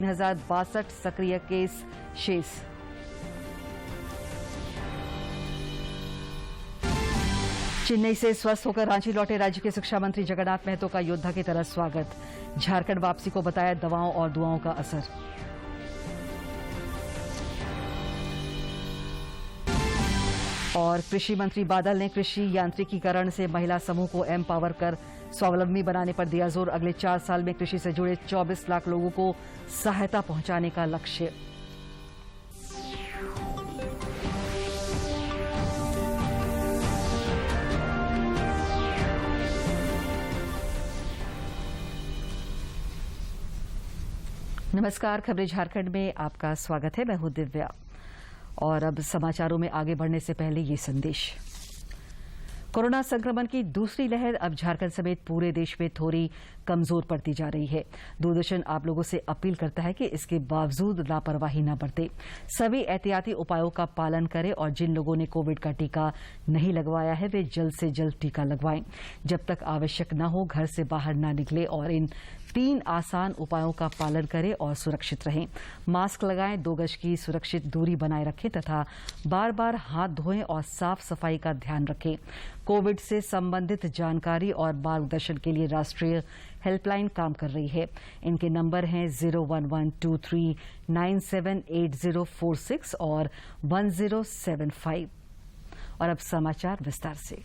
3062 सक्रिय केस शेष। चेन्नई से स्वस्थ होकर रांची लौटे राज्य के शिक्षा मंत्री जगन्नाथ महतो का योद्धा की तरह स्वागत। झारखंड वापसी को बताया दवाओं और दुआओं का असर। और कृषि मंत्री बादल ने कृषि यांत्रिकीकरण से महिला समूह को एम्पावर कर स्वावलंबी बनाने पर दिया जोर। अगले 4 साल में कृषि से जुड़े 24 लाख लोगों को सहायता पहुंचाने का लक्ष्य। नमस्कार, खबरें झारखंड में आपका स्वागत है। मैं हूं दिव्या और अब समाचारों में आगे बढ़ने से पहले ये संदेश। कोरोना संक्रमण की दूसरी लहर अब झारखंड समेत पूरे देश में थोड़ी कमजोर पड़ती जा रही है। दूरदर्शन आप लोगों से अपील करता है कि इसके बावजूद लापरवाही न बरतें। सभी एहतियाती उपायों का पालन करें और जिन लोगों ने कोविड का टीका नहीं लगवाया है वे जल्द से जल्द टीका लगवाएं। जब तक आवश्यक न हो घर से बाहर न निकलें और इन 3 आसान उपायों का पालन करें और सुरक्षित रहें। मास्क लगाएं, 2 गज की सुरक्षित दूरी बनाए रखें तथा बार बार हाथ धोएं और साफ सफाई का ध्यान रखें। कोविड से संबंधित जानकारी और मार्गदर्शन के लिए राष्ट्रीय हेल्पलाइन काम कर रही है। इनके नंबर हैं 0112397846 और 1075। और अब समाचार विस्तार से।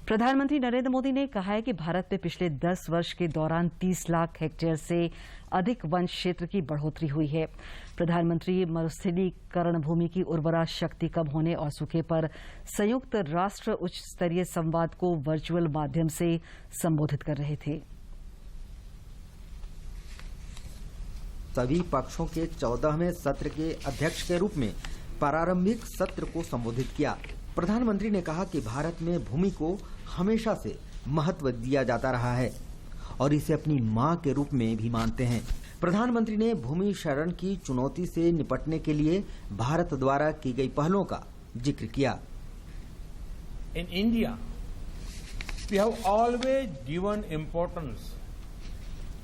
प्रधानमंत्री नरेंद्र मोदी ने कहा है कि भारत में पिछले 10 वर्ष के दौरान 30 लाख हेक्टेयर से अधिक वन क्षेत्र की बढ़ोतरी हुई है। प्रधानमंत्री मरुस्थलीकरण, भूमि की उर्वरा शक्ति कम होने और सूखे पर संयुक्त राष्ट्र उच्च स्तरीय संवाद को वर्चुअल माध्यम से संबोधित कर रहे थे। सभी पक्षों के 14वें सत्र के अध्यक्ष के रूप में प्रारंभिक सत्र को संबोधित किया। प्रधानमंत्री ने कहा कि भारत में भूमि को हमेशा से महत्व दिया जाता रहा है और इसे अपनी मां के रूप में भी मानते हैं। प्रधानमंत्री ने भूमि शरण की चुनौती से निपटने के लिए भारत द्वारा की गई पहलों का जिक्र किया। In India we have always given importance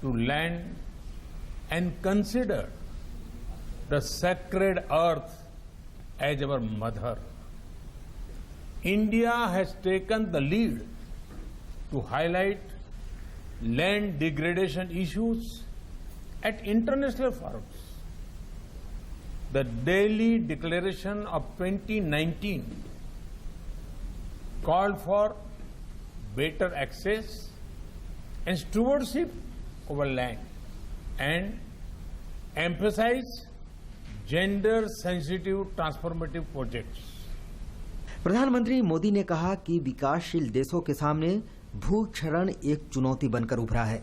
to land and consider the sacred earth as our mother. India has taken the lead to highlight land degradation issues at international forums. The Delhi Declaration of 2019 called for better access and stewardship over land and emphasized gender-sensitive transformative projects. प्रधानमंत्री मोदी ने कहा कि विकासशील देशों के सामने भूक्षरण एक चुनौती बनकर उभरा है।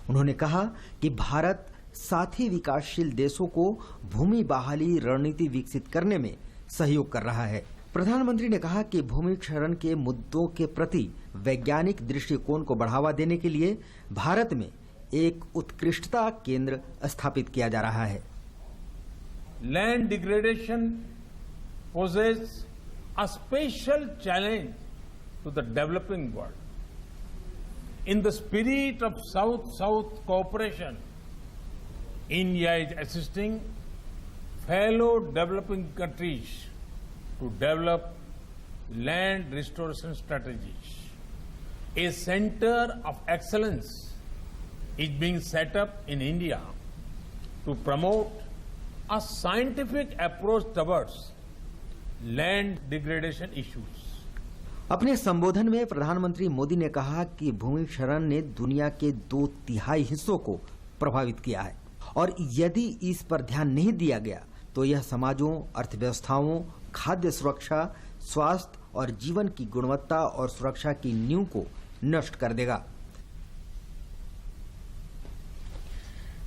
उन्होंने कहा कि भारत साथी विकासशील देशों को भूमि बहाली रणनीति विकसित करने में सहयोग कर रहा है। प्रधानमंत्री ने कहा कि भूमि क्षरण के मुद्दों के प्रति वैज्ञानिक दृष्टिकोण को बढ़ावा देने के लिए भारत में एक उत्कृष्टता केंद्र स्थापित किया जा रहा है। Land degradation poses a special challenge to the developing world. In the spirit of South-South cooperation, India is assisting fellow developing countries to develop land restoration strategies. A center of excellence is being set up in India to promote a scientific approach towards land degradation issues. अपने संबोधन में प्रधानमंत्री मोदी ने कहा कि भूमि क्षरण ने दुनिया के 2/3 हिस्सों को प्रभावित किया है और यदि इस पर ध्यान नहीं दिया गया तो यह समाजों, अर्थव्यवस्थाओं, खाद्य सुरक्षा, स्वास्थ्य और जीवन की गुणवत्ता और सुरक्षा की नींव को नष्ट कर देगा।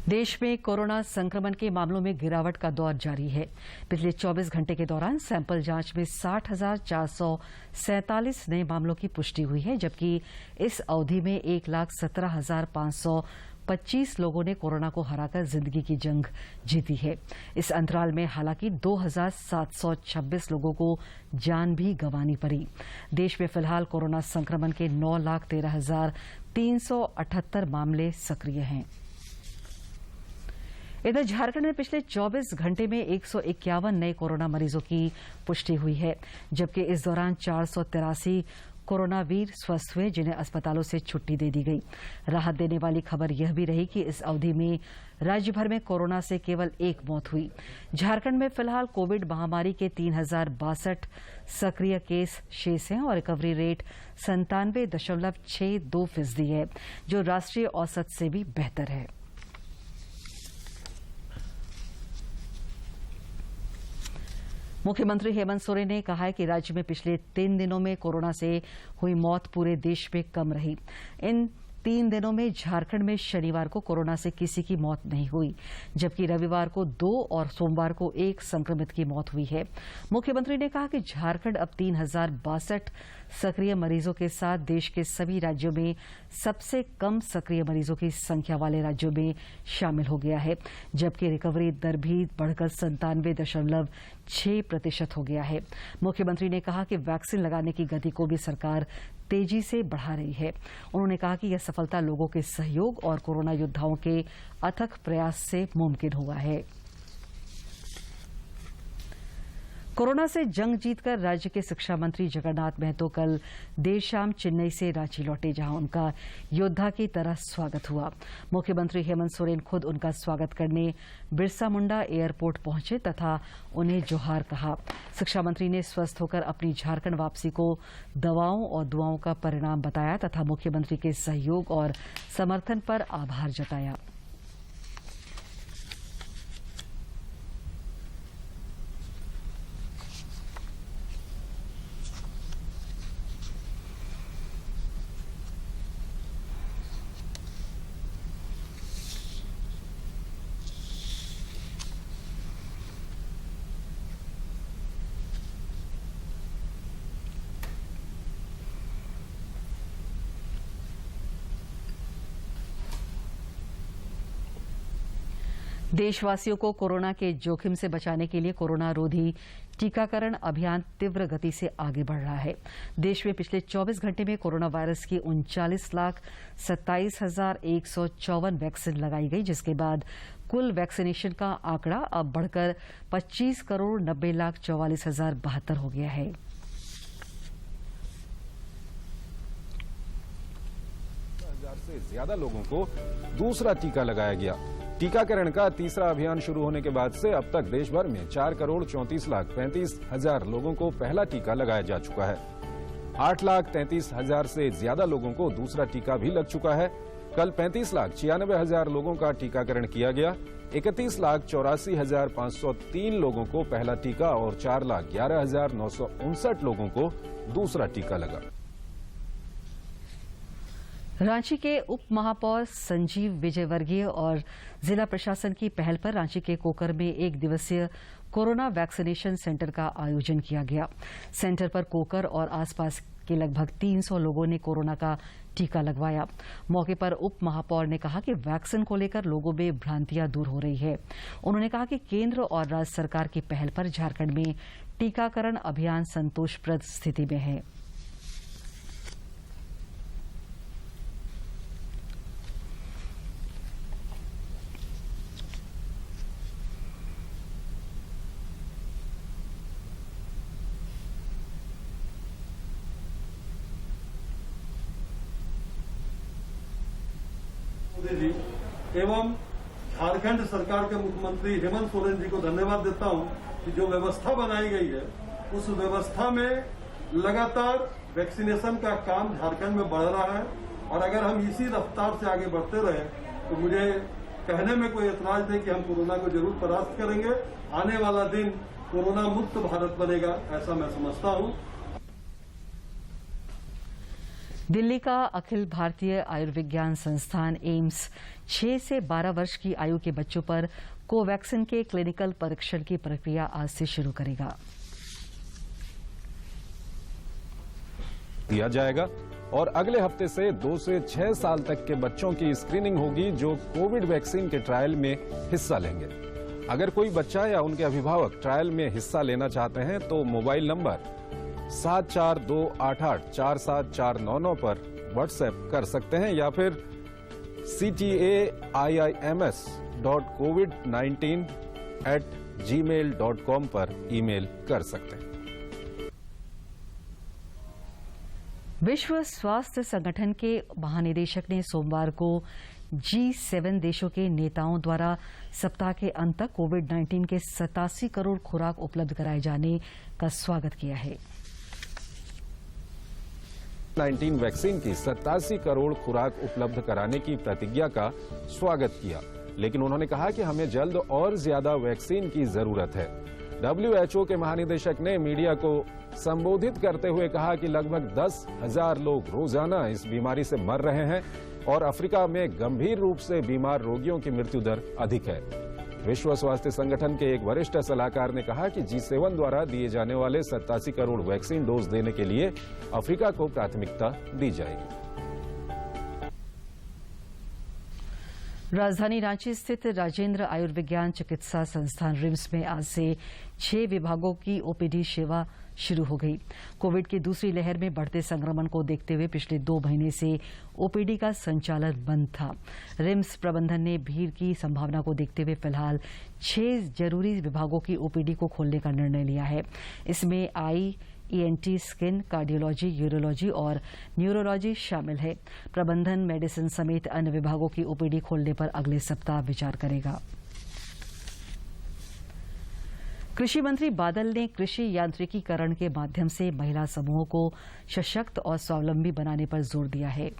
देश में कोरोना संक्रमण के मामलों में गिरावट का दौर जारी है। पिछले 24 घंटे के दौरान सैंपल जांच में 60,447 नए मामलों की पुष्टि हुई है, जबकि इस अवधि में 1,17,525 लोगों ने कोरोना को हराकर जिंदगी की जंग जीती है। इस अंतराल में हालांकि 2,726 लोगों को जान भी गंवानी पड़ी। देश में फिलहाल कोरोना संक्रमण के 9,13,378 मामले सक्रिय हैं। इधर झारखंड में पिछले 24 घंटे में 151 नए कोरोना मरीजों की पुष्टि हुई है, जबकि इस दौरान 483 कोरोना वीर स्वस्थ हुए, जिन्हें अस्पतालों से छुट्टी दे दी गई। राहत देने वाली खबर यह भी रही कि इस अवधि में राज्य भर में कोरोना से केवल एक मौत हुई। झारखंड में फिलहाल कोविड महामारी के 3062 सक्रिय केस शेष हैं और रिकवरी रेट 97.62% है, जो राष्ट्रीय औसत से भी बेहतर है। मुख्यमंत्री हेमंत सोरेन ने कहा है कि राज्य में पिछले 3 दिनों में कोरोना से हुई मौत पूरे देश में कम रही। इन 3 दिनों में झारखंड में शनिवार को कोरोना से किसी की मौत नहीं हुई, जबकि रविवार को 2 और सोमवार को 1 संक्रमित की मौत हुई है। मुख्यमंत्री ने कहा कि झारखंड अब 3062 सक्रिय मरीजों के साथ देश के सभी राज्यों में सबसे कम सक्रिय मरीजों की संख्या वाले राज्यों में शामिल हो गया है, जबकि रिकवरी दर भी बढ़कर 97.6% हो गया है। मुख्यमंत्री ने कहा कि वैक्सीन लगाने की गति को भी सरकार तेजी से बढ़ा रही है। उन्होंने कहा कि यह सफलता लोगों के सहयोग और कोरोना योद्धाओं के अथक प्रयास से मुमकिन हुआ है। कोरोना से जंग जीतकर राज्य के शिक्षा मंत्री जगन्नाथ महतो कल देर शाम चेन्नई से रांची लौटे, जहां उनका योद्धा की तरह स्वागत हुआ। मुख्यमंत्री हेमंत सोरेन खुद उनका स्वागत करने बिरसा मुंडा एयरपोर्ट पहुंचे तथा उन्हें जोहार कहा। शिक्षा मंत्री ने स्वस्थ होकर अपनी झारखंड वापसी को दवाओं और दुआओं का परिणाम बताया तथा मुख्यमंत्री के सहयोग और समर्थन पर आभार जताया। देशवासियों को कोरोना के जोखिम से बचाने के लिए कोरोना रोधी टीकाकरण अभियान तीव्र गति से आगे बढ़ रहा है। देश में पिछले 24 घंटे में कोरोना वायरस की 39,27,154 वैक्सीन लगाई गई, जिसके बाद कुल वैक्सीनेशन का आंकड़ा अब बढ़कर 25,90,44,072 हो गया है। से ज्यादा लोगों को दूसरा टीका लगाया गया। टीकाकरण का तीसरा अभियान शुरू होने के बाद से अब तक देश भर में 4,34,35,000 लोगों को पहला टीका लगाया जा चुका है। 8,33,000 से ज्यादा लोगों को दूसरा टीका भी लग चुका है। कल 35,96,000 लोगों का टीकाकरण किया गया। 31,84,503 लोगों को पहला टीका और 4,11,959 लोगों को दूसरा टीका लगा। रांची के उप महापौर संजीव विजयवर्गीय और जिला प्रशासन की पहल पर रांची के कोकर में 1 दिवसीय कोरोना वैक्सीनेशन सेंटर का आयोजन किया गया। सेंटर पर कोकर और आसपास के लगभग 300 लोगों ने कोरोना का टीका लगवाया। मौके पर उप महापौर ने कहा कि वैक्सीन को लेकर लोगों में भ्रांतियां दूर हो रही है। उन्होंने कहा कि केंद्र और राज्य सरकार की पहल पर झारखंड में टीकाकरण अभियान संतोषप्रद स्थिति में है। जी एवं झारखंड सरकार के मुख्यमंत्री हेमंत सोरेन जी को धन्यवाद देता हूं कि जो व्यवस्था बनाई गई है उस व्यवस्था में लगातार वैक्सीनेशन का काम झारखंड में बढ़ रहा है और अगर हम इसी रफ्तार से आगे बढ़ते रहे तो मुझे कहने में कोई एतराज नहीं कि हम कोरोना को जरूर परास्त करेंगे। आने वाला दिन कोरोना मुक्त भारत बनेगा, ऐसा मैं समझता हूं। दिल्ली का अखिल भारतीय आयुर्विज्ञान संस्थान एम्स 6 से 12 वर्ष की आयु के बच्चों पर कोवैक्सीन के क्लिनिकल परीक्षण की प्रक्रिया आज से शुरू करेगा। दिया जाएगा और अगले हफ्ते से 2 से 6 साल तक के बच्चों की स्क्रीनिंग होगी जो कोविड वैक्सीन के ट्रायल में हिस्सा लेंगे। अगर कोई बच्चा या उनके अभिभावक ट्रायल में हिस्सा लेना चाहते हैं तो मोबाइल नंबर 7428847499 पर व्हाट्सएप कर सकते हैं या फिर ctaiims.covid19@gmail.com पर ईमेल कर सकते हैं। विश्व स्वास्थ्य संगठन के महानिदेशक ने सोमवार को G7 देशों के नेताओं द्वारा सप्ताह के अंत तक कोविड-19 के 87 करोड़ खुराक उपलब्ध कराए जाने का स्वागत किया है। 19 वैक्सीन की 87 करोड़ खुराक उपलब्ध कराने की प्रतिज्ञा का स्वागत किया, लेकिन उन्होंने कहा कि हमें जल्द और ज्यादा वैक्सीन की जरूरत है। WHO के महानिदेशक ने मीडिया को संबोधित करते हुए कहा कि लगभग 10,000 लोग रोजाना इस बीमारी से मर रहे हैं और अफ्रीका में गंभीर रूप से बीमार रोगियों की मृत्यु दर अधिक है। विश्व स्वास्थ्य संगठन के एक वरिष्ठ सलाहकार ने कहा कि G7 द्वारा दिए जाने वाले 87 करोड़ वैक्सीन डोज देने के लिए अफ्रीका को प्राथमिकता दी जाएगी। राजधानी रांची स्थित राजेंद्र आयुर्विज्ञान चिकित्सा संस्थान रिम्स में आज से 6 विभागों की ओपीडी सेवा शुरू हो गई। कोविड की दूसरी लहर में बढ़ते संक्रमण को देखते हुए पिछले 2 महीने से ओपीडी का संचालन बंद था। रिम्स प्रबंधन ने भीड़ की संभावना को देखते हुए फिलहाल 6 जरूरी विभागों की ओपीडी को खोलने का निर्णय लिया है। इसमें आई, ENT, स्किन, कार्डियोलॉजी, यूरोलॉजी और न्यूरोलॉजी शामिल है। प्रबंधन मेडिसिन समेत अन्य विभागों की ओपीडी खोलने पर अगले सप्ताह विचार करेगा। कृषि मंत्री बादल ने कृषि यांत्रिकीकरण के माध्यम से महिला समूहों को सशक्त और स्वावलंबी बनाने पर जोर दिया है।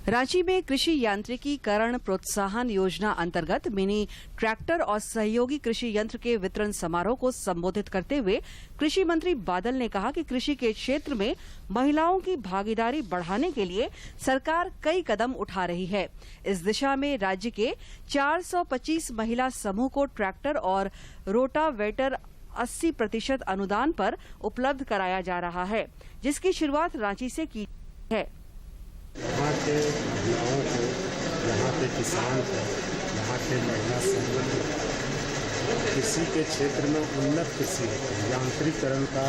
रांची में कृषि यांत्रिकीकरण प्रोत्साहन योजना अंतर्गत मिनी ट्रैक्टर और सहयोगी कृषि यंत्र के वितरण समारोह को संबोधित करते हुए कृषि मंत्री बादल ने कहा कि कृषि के क्षेत्र में महिलाओं की भागीदारी बढ़ाने के लिए सरकार कई कदम उठा रही है। इस दिशा में राज्य के 425 महिला समूह को ट्रैक्टर और रोटावेटर 80% अनुदान पर उपलब्ध कराया जा रहा है, जिसकी शुरुआत रांची से की है। यहाँ के महिलाओं को, यहाँ के किसान को, यहाँ के महिला समूह को कृषि के क्षेत्र में उन्नत कृषि यांत्रिकरण का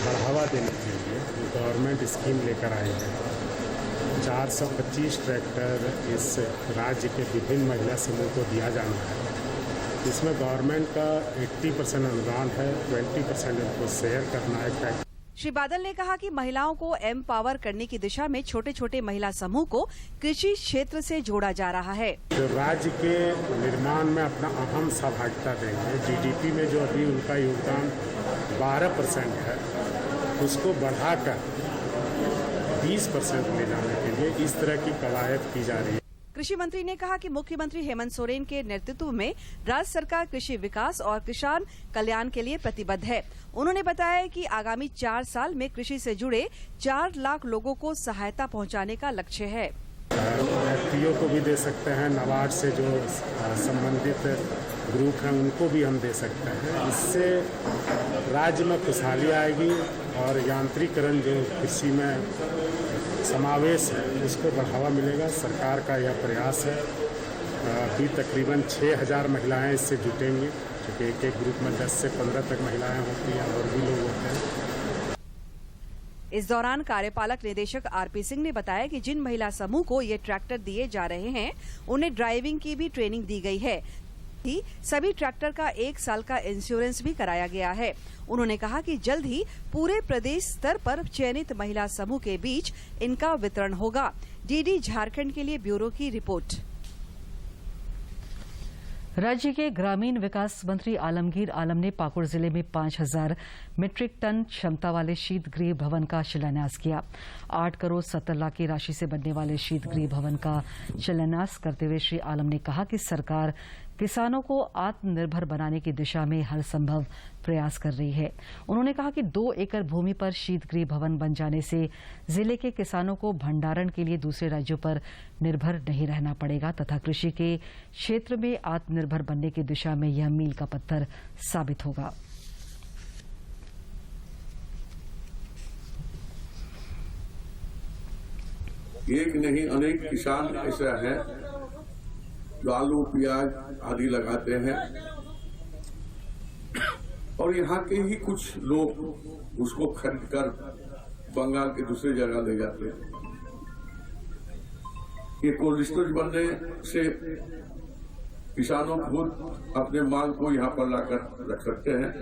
बढ़ावा देने के लिए गवर्नमेंट स्कीम लेकर आई है। 425 ट्रैक्टर इस राज्य के विभिन्न महिला समूह को दिया जाना है। इसमें गवर्नमेंट का 80% अनुदान है, 20% इनको शेयर करना है। श्री बादल ने कहा कि महिलाओं को एम्पावर करने की दिशा में छोटे छोटे महिला समूह को कृषि क्षेत्र से जोड़ा जा रहा है। जो राज्य के निर्माण में अपना अहम सहभागिता देंगे, जीडीपी में जो अभी उनका योगदान 12% है, उसको बढ़ाकर 20% ले जाने के लिए इस तरह की कवायद की जा रही है। कृषि मंत्री ने कहा कि मुख्यमंत्री हेमंत सोरेन के नेतृत्व में राज्य सरकार कृषि विकास और किसान कल्याण के लिए प्रतिबद्ध है। उन्होंने बताया कि आगामी 4 साल में कृषि से जुड़े 4 लाख लोगों को सहायता पहुंचाने का लक्ष्य है। व्यक्तियों को भी दे सकते हैं, नाबार्ड से जो संबंधित ग्रुप हैं उनको भी हम दे सकते हैं। इससे राज्य में खुशहाली आएगी और यांत्रिकरण जो कृषि में समावेश है उसको बढ़ावा मिलेगा। सरकार का यह प्रयास है। अभी तकरीबन 6,000 महिलाएं इससे जुटेंगी, क्योंकि एक एक ग्रुप में 10 से 15 तक महिलाएं होती हैं और भी लोग होते हैं। इस दौरान कार्यपालक निदेशक आरपी सिंह ने बताया कि जिन महिला समूह को ये ट्रैक्टर दिए जा रहे हैं उन्हें ड्राइविंग की भी ट्रेनिंग दी गई है। सभी ट्रैक्टर का 1 साल का इंश्योरेंस भी कराया गया है। उन्होंने कहा कि जल्द ही पूरे प्रदेश स्तर पर चयनित महिला समूह के बीच इनका वितरण होगा। डीडी झारखंड के लिए ब्यूरो की रिपोर्ट। राज्य के ग्रामीण विकास मंत्री आलमगीर आलम ने पाकुड़ जिले में 5,000 मीट्रिक टन क्षमता वाले शीतगृह भवन का शिलान्यास किया। 8 करोड़ 70 लाख की राशि से बनने वाले शीतगृह भवन का शिलान्यास करते हुए श्री आलम ने कहा कि सरकार किसानों को आत्मनिर्भर बनाने की दिशा में हर संभव प्रयास कर रही है। उन्होंने कहा कि 2 एकड़ भूमि पर शीतगृह भवन बन जाने से जिले के किसानों को भंडारण के लिए दूसरे राज्यों पर निर्भर नहीं रहना पड़ेगा तथा कृषि के क्षेत्र में आत्मनिर्भर बनने की दिशा में यह मील का पत्थर साबित होगा। एक नहीं अनेक किसान ऐसा है जो आलू प्याज आदि लगाते हैं और यहाँ के ही कुछ लोग उसको खरीद कर बंगाल के दूसरी जगह ले जाते हैं। ये कोल्ड स्टोरेज बनने से किसानों खुद अपने माल को यहाँ पर लाकर रख सकते हैं,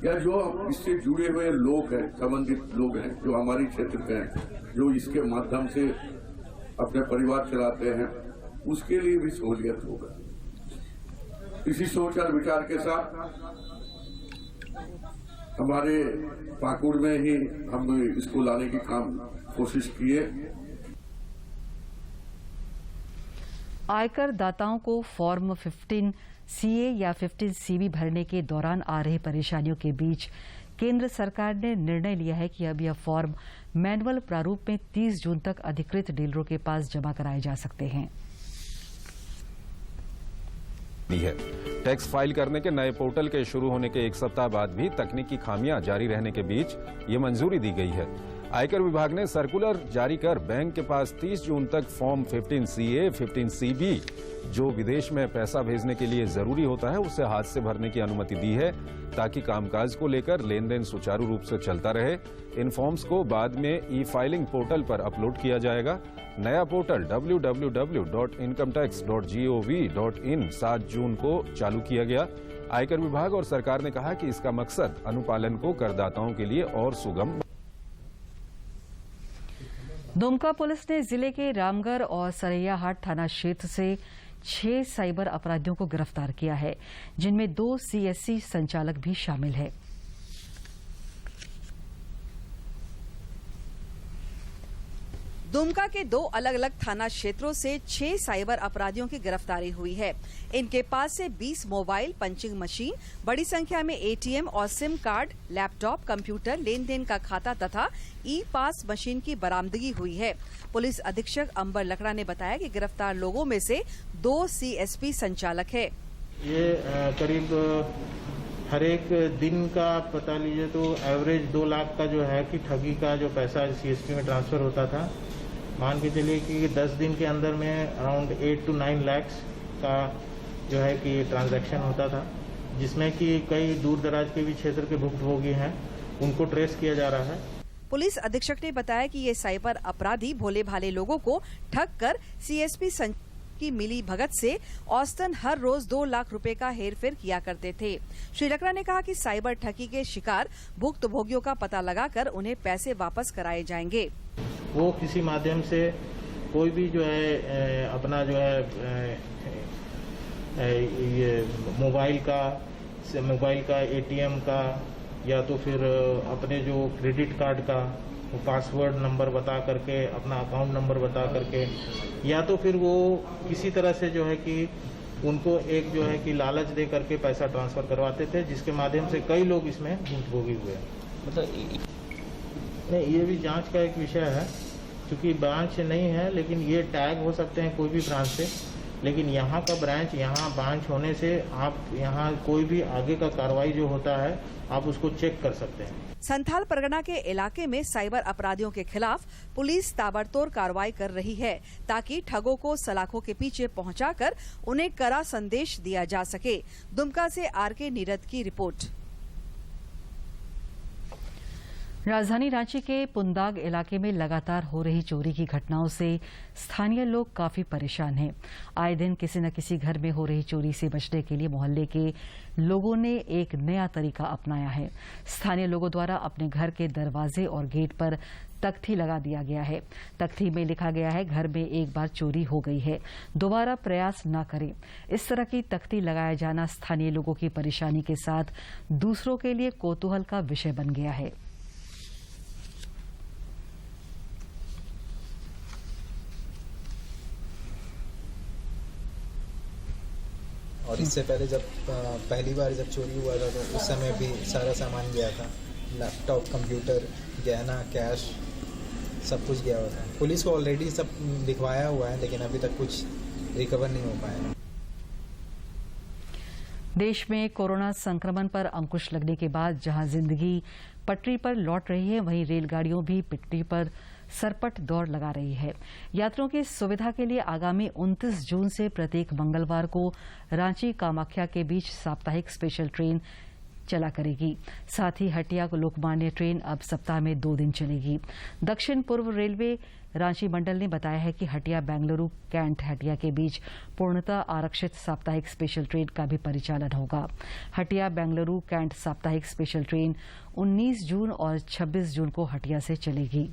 या जो इससे जुड़े हुए लोग हैं, संबंधित लोग हैं जो हमारी क्षेत्र के हैं, जो इसके माध्यम से अपने परिवार चलाते हैं, उसके लिए भी सहूलियत होगा। इसी सोच और विचार के साथ हमारे पाकुड़ में ही हम इसको लाने की कोशिश किए। आयकर दाताओं को फॉर्म 15 सीए या 15 सीबी भरने के दौरान आ रही परेशानियों के बीच केंद्र सरकार ने निर्णय लिया है कि अब यह फॉर्म मैनुअल प्रारूप में 30 जून तक अधिकृत डीलरों के पास जमा कराए जा सकते हैं। टैक्स फाइल करने के नए पोर्टल के शुरू होने के एक सप्ताह बाद भी तकनीकी खामियां जारी रहने के बीच ये मंजूरी दी गई है। आयकर विभाग ने सर्कुलर जारी कर बैंक के पास 30 जून तक फॉर्म 15 सीए, 15 सीबी जो विदेश में पैसा भेजने के लिए जरूरी होता है उसे हाथ से भरने की अनुमति दी है, ताकि कामकाज को लेकर लेन देन सुचारू रूप से चलता रहे। इन फॉर्म्स को बाद में ई फाइलिंग पोर्टल पर अपलोड किया जाएगा। नया पोर्टल www.incometax.gov.in 7 जून को चालू किया गया। आयकर विभाग और सरकार ने कहा कि इसका मकसद अनुपालन को करदाताओं के लिए और सुगम। दुमका पुलिस ने जिले के रामगढ़ और सरैयाहाट थाना क्षेत्र से 6 साइबर अपराधियों को गिरफ्तार किया है, जिनमें 2 सीएससी संचालक भी शामिल हैं। दुमका के 2 अलग अलग थाना क्षेत्रों से 6 साइबर अपराधियों की गिरफ्तारी हुई है। इनके पास से 20 मोबाइल, पंचिंग मशीन, बड़ी संख्या में एटीएम और सिम कार्ड, लैपटॉप, कंप्यूटर, लेन देन का खाता तथा ई पास मशीन की बरामदगी हुई है। पुलिस अधीक्षक अंबर लकड़ा ने बताया कि गिरफ्तार लोगों में से 2 सीएसपी संचालक है। ये करीब हर एक दिन का पता लीजिए तो एवरेज 2 लाख का जो है कि ठगी का जो पैसा सीएसपी में ट्रांसफर होता था। मान के चलिए कि 10 दिन के अंदर में अराउंड 8 to 9 लाख का जो है कि ट्रांजैक्शन होता था, जिसमें कि कई दूर दराज के भी क्षेत्र के भुक्तभोगी हैं, उनको ट्रेस किया जा रहा है। पुलिस अधीक्षक ने बताया कि ये साइबर अपराधी भोले भाले लोगों को ठग कर सीएसपी की मिली भगत से औसतन हर रोज 2 लाख रुपए का हेरफेर किया करते थे। श्री लकड़ा ने कहा कि साइबर ठगी के शिकार भुक्तभोगियों का पता लगाकर उन्हें पैसे वापस कराए जाएंगे। वो किसी माध्यम से कोई भी जो है अपना जो है ये मोबाइल का एटीएम का या तो फिर अपने जो क्रेडिट कार्ड का वो पासवर्ड नंबर बता करके, अपना अकाउंट नंबर बता करके, या तो फिर वो किसी तरह से जो है कि उनको एक जो है कि लालच दे करके पैसा ट्रांसफर करवाते थे, जिसके माध्यम से कई लोग इसमें भुक्तभोगी हुए। मतलब नहीं, ये भी जांच का एक विषय है, क्योंकि ब्रांच नहीं है, लेकिन ये टैग हो सकते हैं कोई भी ब्रांच से, लेकिन यहाँ का ब्रांच होने से आप यहाँ कोई भी आगे का कार्रवाई जो होता है आप उसको चेक कर सकते हैं। संथाल परगना के इलाके में साइबर अपराधियों के खिलाफ पुलिस ताबड़तोड़ कार्रवाई कर रही है, ताकि ठगों को सलाखों के पीछे पहुंचाकर उन्हें कड़ा संदेश दिया जा सके। दुमका से आरके नीरद की रिपोर्ट। राजधानी रांची के पुंदाग इलाके में लगातार हो रही चोरी की घटनाओं से स्थानीय लोग काफी परेशान हैं। आए दिन किसी न किसी घर में हो रही चोरी से बचने के लिए मोहल्ले के लोगों ने एक नया तरीका अपनाया है। स्थानीय लोगों द्वारा अपने घर के दरवाजे और गेट पर तख्ती लगा दिया गया है। तख्ती में लिखा गया है, घर में एक बार चोरी हो गई है, दोबारा प्रयास न करें। इस तरह की तख्ती लगाया जाना स्थानीय लोगों की परेशानी के साथ दूसरों के लिए कौतूहल का विषय बन गया है। और इससे पहले जब पहली बार जब चोरी हुआ था तो उस समय भी सारा सामान गया था, लैपटॉप, कंप्यूटर, गहना, कैश, सब कुछ गया हुआ था। पुलिस को ऑलरेडी सब लिखवाया हुआ है, लेकिन अभी तक कुछ रिकवर नहीं हो पाया। देश में कोरोना संक्रमण पर अंकुश लगने के बाद जहां जिंदगी पटरी पर लौट रही है, वहीं रेलगाड़ियों भी पटरी पर सरपट दौड़ लगा रही है। यात्रियों की सुविधा के लिए आगामी 29 जून से प्रत्येक मंगलवार को रांची कामाख्या के बीच साप्ताहिक स्पेशल ट्रेन चला करेगी। साथ ही हटिया लोकमान्य ट्रेन अब सप्ताह में 2 दिन चलेगी। दक्षिण पूर्व रेलवे रांची मंडल ने बताया है कि हटिया बेंगलुरु कैंट हटिया के बीच पूर्णतः आरक्षित साप्ताहिक स्पेशल ट्रेन का भी परिचालन होगा। हटिया बेंगलुरु कैंट साप्ताहिक स्पेशल ट्रेन 19 जून और 26 जून को हटिया से चलेगी।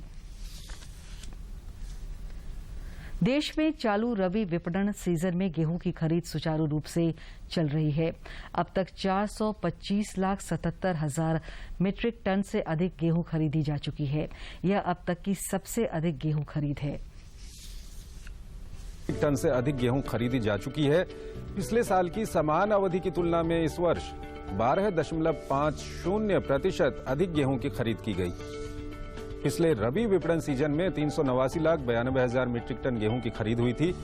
देश में चालू रबी विपणन सीजन में गेहूं की खरीद सुचारू रूप से चल रही है। अब तक 425,77,000 मीट्रिक टन से अधिक गेहूं खरीदी जा चुकी है। यह अब तक की सबसे अधिक गेहूं खरीद है। टन से अधिक गेहूं खरीदी जा चुकी है। पिछले साल की समान अवधि की तुलना में इस वर्ष 12.50% अधिक गेहूं की खरीद की गई। पिछले रबी विपणन सीजन में 389,92,000 मीट्रिक टन गेहूं की खरीद हुई थी।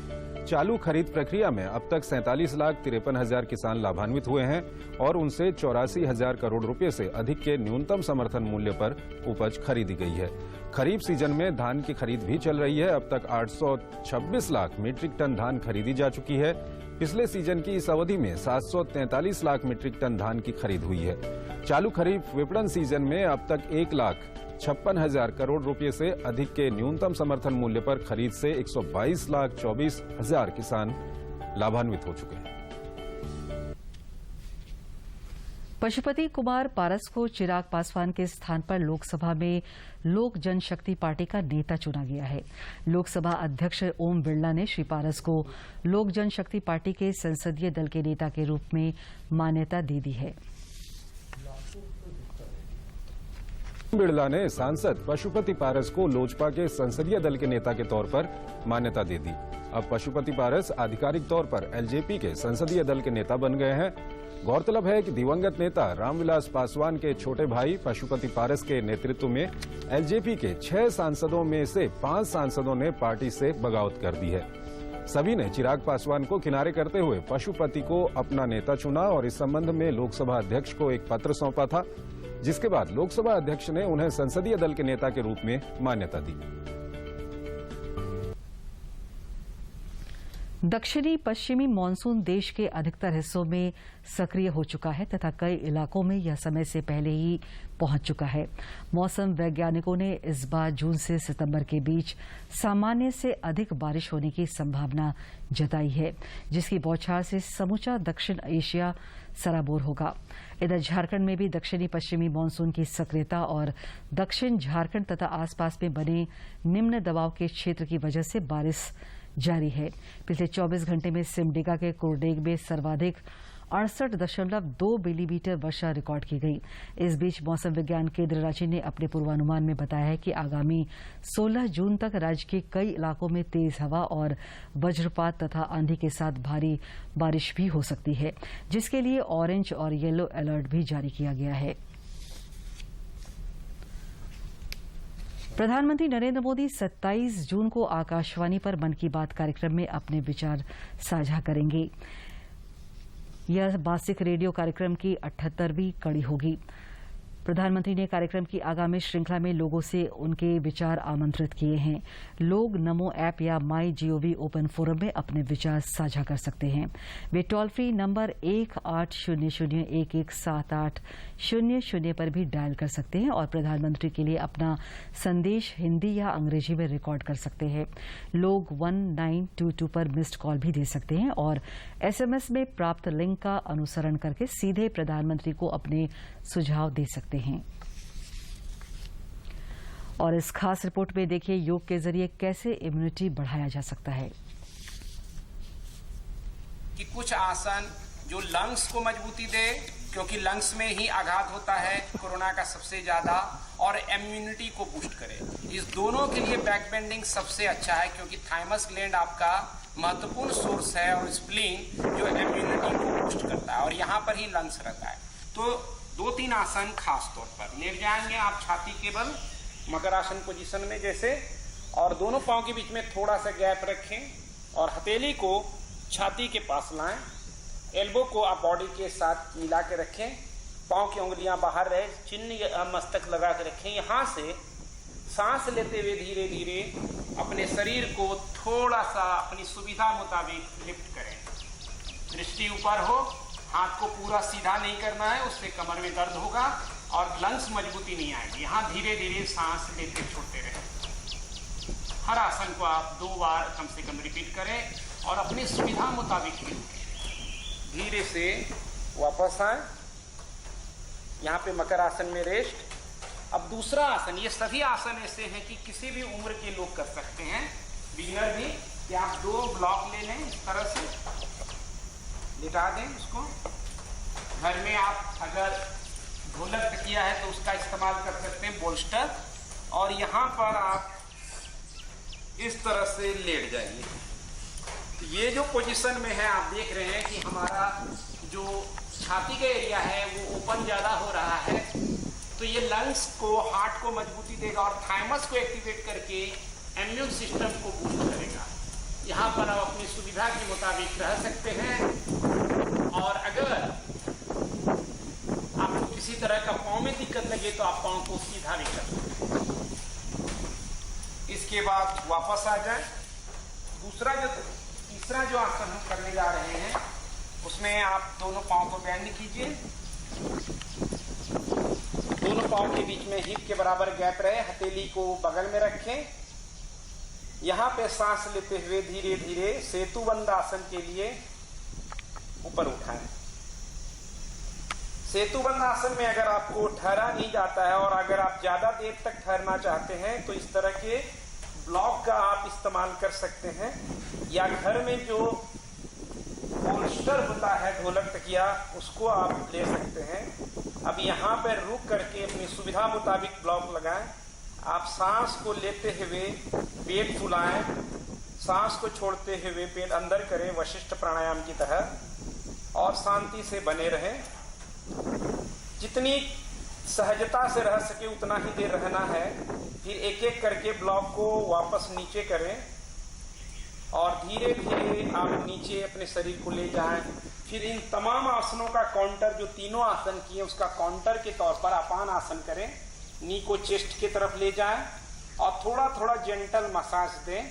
चालू खरीद प्रक्रिया में अब तक 47,53,000 किसान लाभान्वित हुए हैं और उनसे 84,000 करोड़ रुपए से अधिक के न्यूनतम समर्थन मूल्य पर उपज खरीदी गई है। खरीफ सीजन में धान की खरीद भी चल रही है। अब तक 826 लाख मीट्रिक टन धान खरीदी जा चुकी है। पिछले सीजन की इस अवधि में 743 लाख मीट्रिक टन धान की खरीद हुई है। चालू खरीफ विपणन सीजन में अब तक 1,56,000 करोड़ रुपए से अधिक के न्यूनतम समर्थन मूल्य पर खरीद से 22,24,000 किसान लाभान्वित हो चुके हैं। पशुपति कुमार पारस को चिराग पासवान के स्थान पर लोकसभा में लोक जनशक्ति पार्टी का नेता चुना गया है। लोकसभा अध्यक्ष ओम बिरला ने श्री पारस को लोक जनशक्ति पार्टी के संसदीय दल के नेता के रूप में मान्यता दे दी है। बिरला ने सांसद पशुपति पारस को लोजपा के संसदीय दल के नेता के तौर पर मान्यता दे दी। अब पशुपति पारस आधिकारिक तौर पर एलजेपी के संसदीय दल के नेता बन गए हैं। गौरतलब है कि दिवंगत नेता रामविलास पासवान के छोटे भाई पशुपति पारस के नेतृत्व में एलजेपी के 6 सांसदों में से 5 सांसदों ने पार्टी से बगावत कर दी है। सभी ने चिराग पासवान को किनारे करते हुए पशुपति को अपना नेता चुना और इस संबंध में लोकसभा अध्यक्ष को एक पत्र सौंपा था, जिसके बाद लोकसभा अध्यक्ष ने उन्हें संसदीय दल के नेता के रूप में मान्यता दी। दक्षिणी पश्चिमी मानसून देश के अधिकतर हिस्सों में सक्रिय हो चुका है तथा कई इलाकों में यह समय से पहले ही पहुंच चुका है। मौसम वैज्ञानिकों ने इस बार जून से सितंबर के बीच सामान्य से अधिक बारिश होने की संभावना जताई है, जिसकी बौछार से समूचा दक्षिण एशिया सराबोर होगा। इधर झारखंड में भी दक्षिणी पश्चिमी मानसून की सक्रियता और दक्षिण झारखंड तथा आसपास में बने निम्न दबाव के क्षेत्र की वजह से बारिश जारी है। पिछले 24 घंटे में सिमडेगा के कुरडेग में सर्वाधिक 68.2 मिलीमीटर वर्षा रिकॉर्ड की गई। इस बीच मौसम विज्ञान केंद्र रांची ने अपने पूर्वानुमान में बताया है कि आगामी 16 जून तक राज्य के कई इलाकों में तेज हवा और वज्रपात तथा आंधी के साथ भारी बारिश भी हो सकती है, जिसके लिए ऑरेंज और येलो अलर्ट भी जारी किया गया है। प्रधानमंत्री नरेंद्र मोदी 27 जून को आकाशवाणी पर मन की बात कार्यक्रम में अपने विचार साझा करेंगे। यह मासिक रेडियो कार्यक्रम की 78वीं कड़ी होगी। प्रधानमंत्री ने कार्यक्रम की आगामी श्रृंखला में लोगों से उनके विचार आमंत्रित किए हैं। लोग नमो ऐप या माई जीओवी ओपन फोरम में अपने विचार साझा कर सकते हैं। वे टोल फ्री नंबर 1800-117800 पर भी डायल कर सकते हैं और प्रधानमंत्री के लिए अपना संदेश हिंदी या अंग्रेजी में रिकॉर्ड कर सकते हैं। लोग 1922 पर मिस्ड कॉल भी दे सकते हैं और एसएमएस में प्राप्त लिंक का अनुसरण करके सीधे प्रधानमंत्री को अपने सुझाव दे सकते हैं। और इस खास रिपोर्ट में देखिए योग के जरिए कैसे इम्यूनिटी बढ़ाया जा सकता है। कि कुछ आसन जो लंग्स को मजबूती दे, क्योंकि लंग्स में ही आघात होता है कोरोना का सबसे ज्यादा, और इम्यूनिटी को बूस्ट करे। इस दोनों के लिए बैक बेंडिंग सबसे अच्छा है, क्योंकि थाइमस ग्लैंड आपका महत्वपूर्ण सोर्स है और स्प्लीन जो इम्यूनिटी को बूस्ट करता है, और यहाँ पर ही लंग्स रहता है। तो 2-3 आसन खास तौर पर लेट जाएंगे आप छाती के बल मकरासन पोजीशन में जैसे, और दोनों पांव के बीच में थोड़ा सा गैप रखें और हथेली को छाती के पास लाएं। एल्बो को आप बॉडी के साथ मिला के रखें, पांव की उंगलियां बाहर रहे, चिन्ह मस्तक लगा के रखें। यहाँ से सांस लेते हुए धीरे धीरे अपने शरीर को थोड़ा सा अपनी सुविधा मुताबिक लिफ्ट करें। दृष्टि ऊपर हो, हाथ को पूरा सीधा नहीं करना है, उससे कमर में दर्द होगा और लंग्स मजबूती नहीं आएगी। यहाँ धीरे धीरे सांस लेते छोड़ते रहें। हर आसन को आप 2 बार कम से कम रिपीट करें और अपनी सुविधा मुताबिक धीरे से वापस आए। यहाँ पे मकर आसन में रेस्ट। अब दूसरा आसन, ये सभी आसन ऐसे हैं कि किसी भी उम्र के लोग कर सकते हैं, बिगिनर भी, कि आप 2 ब्लॉक ले लें, इस तरह से लिटा दें उसको। घर में आप अगर ढोलक तकिया है तो उसका इस्तेमाल कर सकते हैं, बोल्स्टर। और यहाँ पर आप इस तरह से लेट जाइए। ये जो पोजीशन में है आप देख रहे हैं कि हमारा जो छाती का एरिया है वो ओपन ज़्यादा हो रहा है, तो ये लंग्स को, हार्ट को मजबूती देगा और थाइमस को एक्टिवेट करके इम्यून सिस्टम को बूस्ट करेगा। यहाँ पर आप अपनी सुविधा के मुताबिक रह सकते हैं। और अगर आपको किसी तरह का पाँव में दिक्कत लगे तो आप पाँव को सीधा भी कर सकते हैं। इसके बाद वापस आ जाए। तीसरा जो आसन हम करने जा रहे हैं उसमें आप दोनों पाँव को बेंड कीजिए। दोनों पाँव के बीच में हिप के बराबर गैप रहे, हथेली को बगल में रखें। यहाँ पे सांस लेते हुए धीरे धीरे सेतुबंद आसन के लिए ऊपर उठाएं। सेतुबंद आसन में अगर आपको ठहरा नहीं जाता है और अगर आप ज्यादा देर तक ठहरना चाहते हैं तो इस तरह के ब्लॉक का आप इस्तेमाल कर सकते हैं, या घर में जो बोल्स्टर होता है ढोलक तकिया उसको आप ले सकते हैं। अब यहाँ पर रुक करके अपनी सुविधा मुताबिक ब्लॉक लगाएं। आप सांस को लेते हुए पेट फुलाएं, सांस को छोड़ते हुए पेट अंदर करें वशिष्ठ प्राणायाम की तरह, और शांति से बने रहें। जितनी सहजता से रह सके उतना ही देर रहना है। फिर एक एक करके ब्लॉक को वापस नीचे करें और धीरे धीरे आप नीचे अपने शरीर को ले जाएं। फिर इन तमाम आसनों का काउंटर, जो तीनों आसन किए उसका काउंटर के तौर पर अपान आसन करें। नी को चेस्ट की तरफ ले जाएं और थोड़ा थोड़ा जेंटल मसाज दें।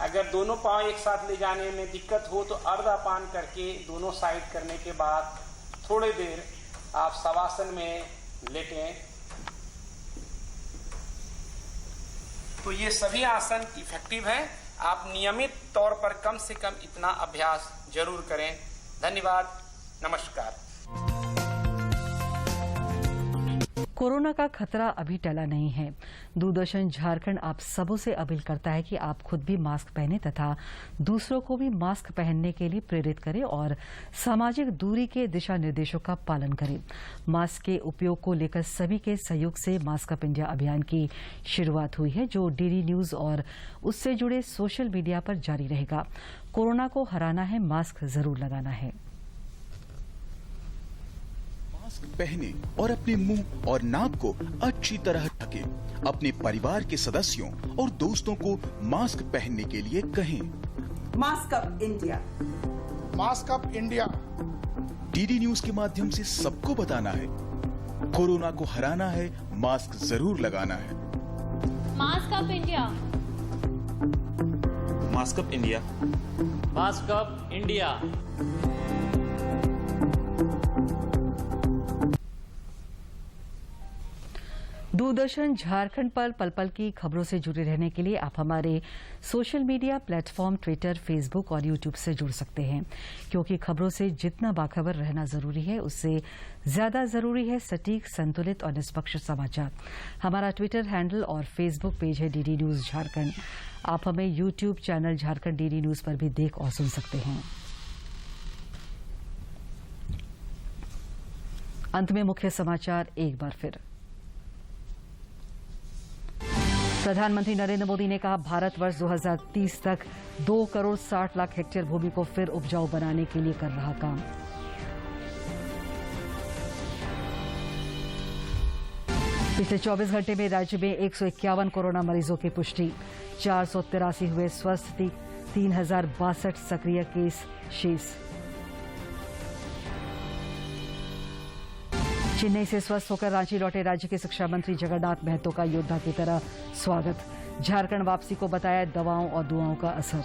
अगर दोनों पांव एक साथ ले जाने में दिक्कत हो तो अर्ध अपान करके दोनों साइड करने के बाद थोड़ी देर आप शवासन में लेटें। तो ये सभी आसन इफेक्टिव हैं। आप नियमित तौर पर कम से कम इतना अभ्यास जरूर करें। धन्यवाद, नमस्कार। कोरोना का खतरा अभी टला नहीं है। दूरदर्शन झारखंड आप सबों से अपील करता है कि आप खुद भी मास्क पहने तथा दूसरों को भी मास्क पहनने के लिए प्रेरित करें और सामाजिक दूरी के दिशा निर्देशों का पालन करें। मास्क के उपयोग को लेकर सभी के सहयोग से मास्क अप इंडिया अभियान की शुरुआत हुई है, जो डीडी न्यूज और उससे जुड़े सोशल मीडिया पर जारी रहेगा। कोरोना को हराना है, मास्क जरूर लगाना है। मास्क पहने और अपने मुंह और नाक को अच्छी तरह ढकें। अपने परिवार के सदस्यों और दोस्तों को मास्क पहनने के लिए कहें। Mask up India, mask up India. DD news के माध्यम से सबको बताना है, कोरोना को हराना है, मास्क जरूर लगाना है। Mask up India, mask up India, mask up India. Doordarshan Jharkhand पर पल पल की खबरों से जुड़े रहने के लिए आप हमारे social media platform Twitter, Facebook और यूट्यूब से जुड़ सकते हैं, क्योंकि खबरों से जितना बाखबर रहना जरूरी है उससे ज्यादा जरूरी है सटीक, संतुलित और निष्पक्ष समाचार। हमारा ट्विटर हैंडल और फेसबुक पेज है डीडी न्यूज झारखंड। आप हमें YouTube channel Jharkhand DD news पर भी देख और सुन सकते हैं। अंत में मुख्य समाचार एक बार फिर। प्रधानमंत्री नरेंद्र मोदी ने कहा, भारत वर्ष 2030 तक 2 करोड़ 60 लाख हेक्टेयर भूमि को फिर उपजाऊ बनाने के लिए कर रहा काम। पिछले 24 घंटे में राज्य में 151 कोरोना मरीजों की पुष्टि, 483 हुए स्वस्थ, 3062 सक्रिय केस शेष। चेन्नई से स्वस्थ होकर रांची लौटे राज्य के शिक्षा मंत्री जगन्नाथ महतो का योद्धा की तरह स्वागत। झारखंड वापसी को बताया दवाओं और दुआओं का असर।